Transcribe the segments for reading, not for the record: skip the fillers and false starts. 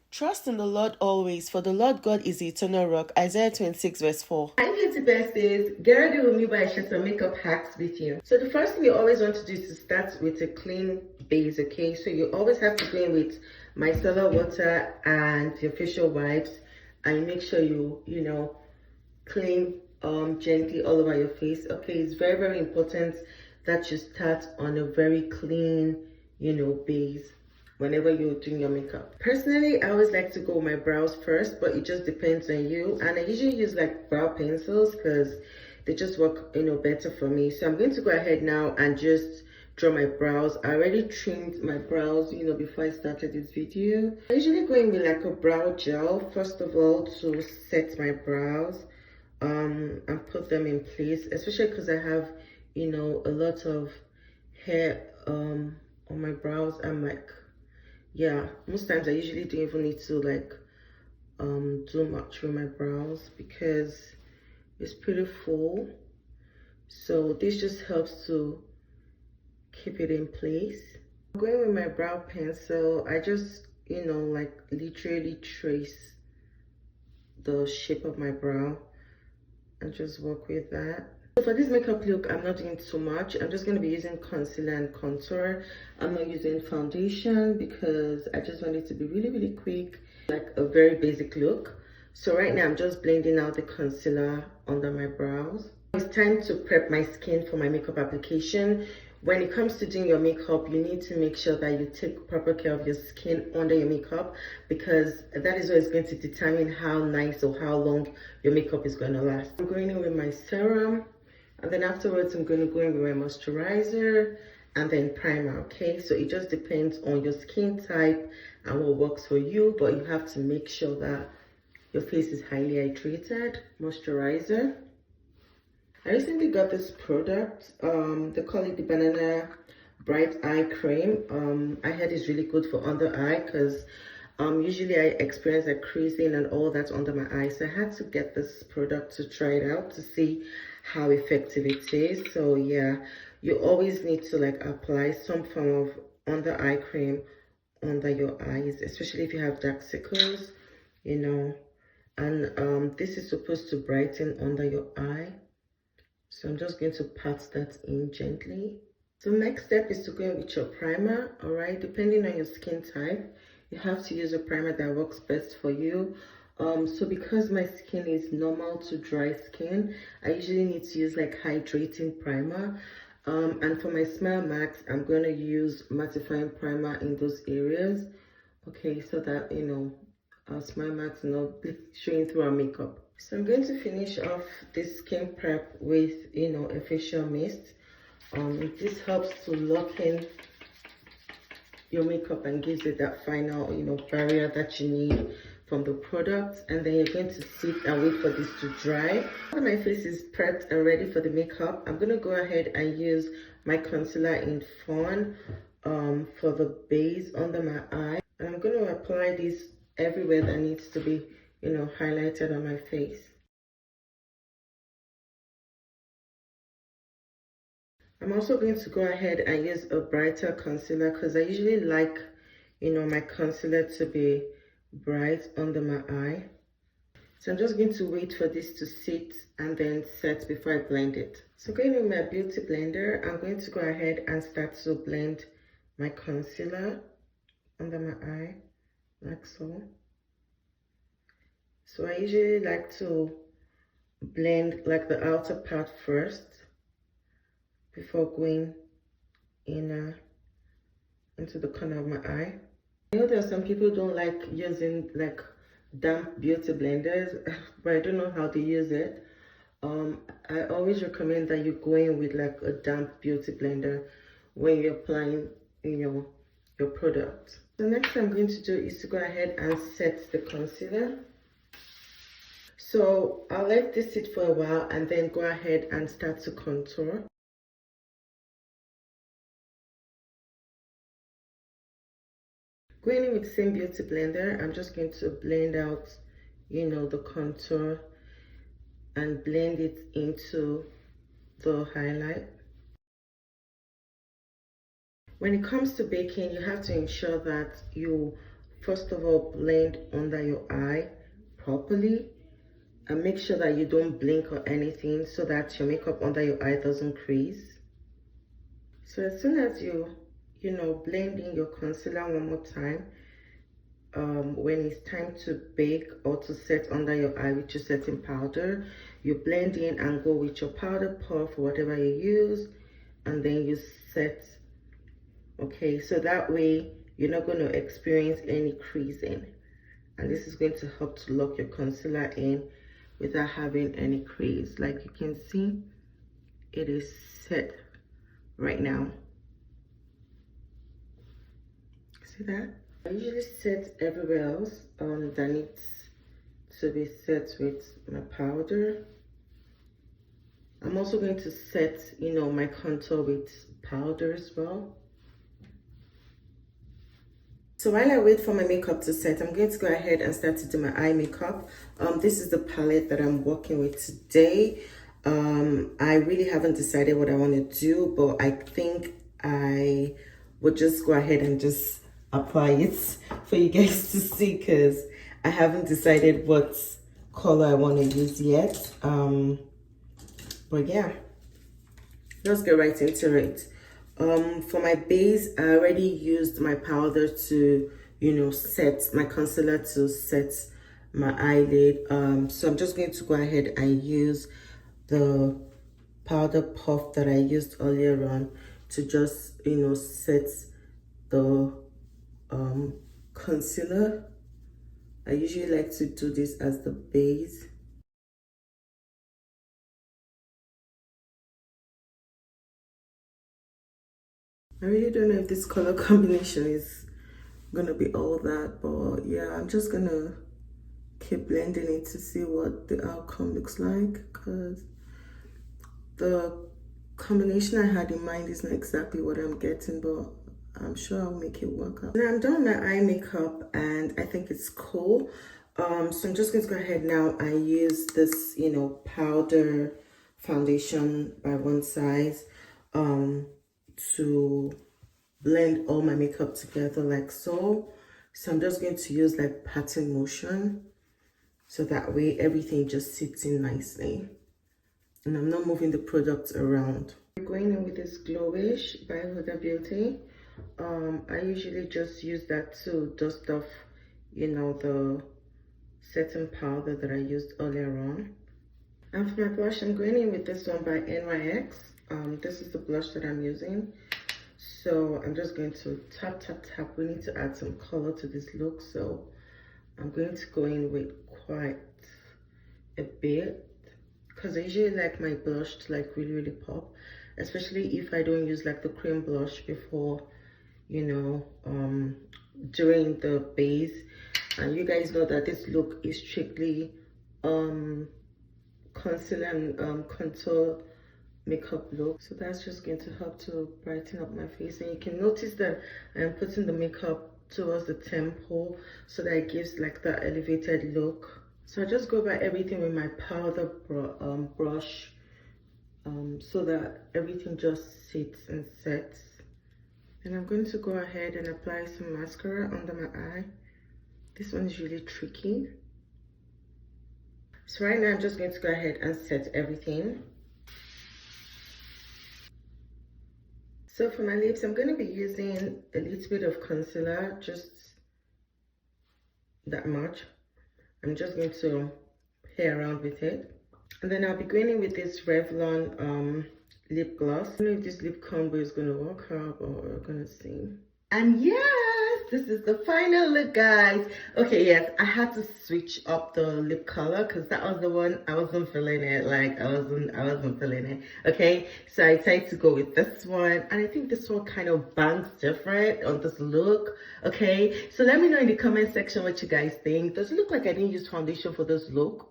Trust in the Lord always, for the Lord God is the eternal rock. Isaiah 26 verse 4. Hi beauty besties, get ready with me by sharing some makeup hacks with you. So the first thing you always want to do is to start with a clean base, okay? So you always have to go in with micellar water and your facial wipes, and make sure you clean gently all over your face, okay? It's very, very important that you start on a very clean, base whenever you're doing your makeup. Personally, I always like to go with my brows first, but it just depends on you. And I usually use like brow pencils because they just work, better for me. So I'm going to go ahead now and just draw my brows. I already trimmed my brows, before I started this video. I usually go in with like a brow gel, first of all, to set my brows and put them in place, especially because I have, a lot of hair on my brows. I'm like, yeah, most times I usually don't even need to like do much with my brows because it's pretty full. So this just helps to keep it in place. I'm going with my brow pencil. I just like literally trace the shape of my brow and just work with that. So for this makeup look, I'm not doing too much. I'm just going to be using concealer and contour. I'm not using foundation because I just want it to be really, really quick, like a very basic look. So right now I'm just blending out the concealer under my brows. It's time to prep my skin for my makeup application. When it comes to doing your makeup, you need to make sure that you take proper care of your skin under your makeup, because that is what is going to determine how nice or how long your makeup is going to last. I'm going in with my serum, and then afterwards I'm going to go in with my moisturizer and then primer, okay? So it just depends on your skin type and what works for you, but you have to make sure that your face is highly hydrated. Moisturizer. I recently got this product. They call it the Banana Bright Eye Cream. I heard it's really good for under eye because usually I experience like creasing and all that under my eyes. So I had to get this product to try it out to see how effective it is. So yeah, you always need to like apply some form of under eye cream under your eyes, especially if you have dark circles, and this is supposed to brighten under your eye. So I'm just going to pat that in gently. So next step is to go in with your primer. All right, depending on your skin type, you have to use a primer that works best for you. So because my skin is normal to dry skin, I usually need to use like hydrating primer. And for my Smile Max, I'm going to use mattifying primer in those areas. Okay, so that our Smile Max not showing through our makeup. So I'm going to finish off this skin prep with a facial mist. This helps to lock in your makeup and gives it that final barrier that you need from the product. And then you're going to sit and wait for this to dry. After my face is prepped and ready for the makeup, I'm going to go ahead and use my concealer in Fawn for the base under my eye, and I'm going to apply this everywhere that needs to be highlighted on my face. I'm also going to go ahead and use a brighter concealer because I usually like my concealer to be bright under my eye. So I'm just going to wait for this to sit and then set before I blend it. So going with my beauty blender, I'm going to go ahead and start to blend my concealer under my eye like so. So I usually like to blend like the outer part first before going in into the corner of my eye. I know there are some people who don't like using like damp beauty blenders, but I don't know how to use it. I always recommend that you go in with like a damp beauty blender when you're applying your product. The next thing I'm going to do is to go ahead and set the concealer. So I'll let this sit for a while and then go ahead and start to contour. Going in with the same beauty blender, I'm just going to blend out, the contour and blend it into the highlight. When it comes to baking, you have to ensure that you first of all blend under your eye properly, and make sure that you don't blink or anything so that your makeup under your eye doesn't crease. So as soon as you blend in your concealer one more time, when it's time to bake or to set under your eye with your setting powder, you blend in and go with your powder puff, whatever you use, and then you set. Okay, so that way you're not going to experience any creasing, and this is going to help to lock your concealer in without having any crease. Like you can see, it is set right now. See that? I usually set everywhere else that needs to be set with my powder. I'm also going to set, my contour with powder as well. So while I wait for my makeup to set, I'm going to go ahead and start to do my eye makeup. This is the palette that I'm working with today. I really haven't decided what I want to do, but I think I would just go ahead and just apply it for you guys to see, because I haven't decided what color I want to use yet. But yeah, let's get right into it. For my base, I already used my powder to set my concealer, to set my eyelid. So I'm just going to go ahead and use the powder puff that I used earlier on to just set the concealer. I usually like to do this as the base. I really don't know if this color combination is gonna be all that, but yeah, I'm just gonna keep blending it to see what the outcome looks like, because the combination I had in mind is not exactly what I'm getting, but I'm sure I'll make it work out. Now I'm done with my eye makeup and I think it's cool. So I'm just going to go ahead now and use this, powder foundation by Onesize to blend all my makeup together like so. So I'm just going to use like pattern motion, so that way everything just sits in nicely and I'm not moving the product around. We're going in with this Glowish by Huda Beauty. I usually just use that to dust off, the setting powder that I used earlier on. And for my blush, I'm going in with this one by NYX. This is the blush that I'm using. So I'm just going to tap, tap, tap. We need to add some color to this look. So I'm going to go in with quite a bit, because I usually like my blush to like really, really pop, especially if I don't use like the cream blush before, during the base. And you guys know that this look is strictly concealer and contour makeup look. So that's just going to help to brighten up my face. And you can notice that I'm putting the makeup towards the temple so that it gives like that elevated look. So I just go by everything with my powder brush, so that everything just sits and sets. And I'm going to go ahead and apply some mascara under my eye. This one is really tricky. So right now I'm just going to go ahead and set everything. So for my lips, I'm going to be using a little bit of concealer, just that much. I'm just going to play around with it. And then I'll be going in with this Revlon lip gloss. I don't know if this lip combo is going to work out, but we're going to see. And yes, this is the final look, guys. Okay, yes, I had to switch up the lip color because that was the one I wasn't feeling it. Like I wasn't feeling it. Okay, so I decided to go with this one, and I think this one kind of bangs different on this look. Okay, so let me know in the comment section what you guys think. Does it look like I didn't use foundation for this look?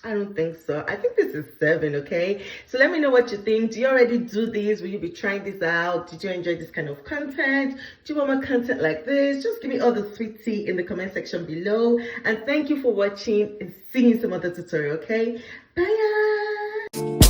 I don't think so. I think this is 7, okay? So let me know what you think. Do you already do this? Will you be trying this out? Did you enjoy this kind of content? Do you want more content like this? Just give me all the sweet tea in the comment section below. And thank you for watching, and see you in some other tutorial, okay? Bye, guys!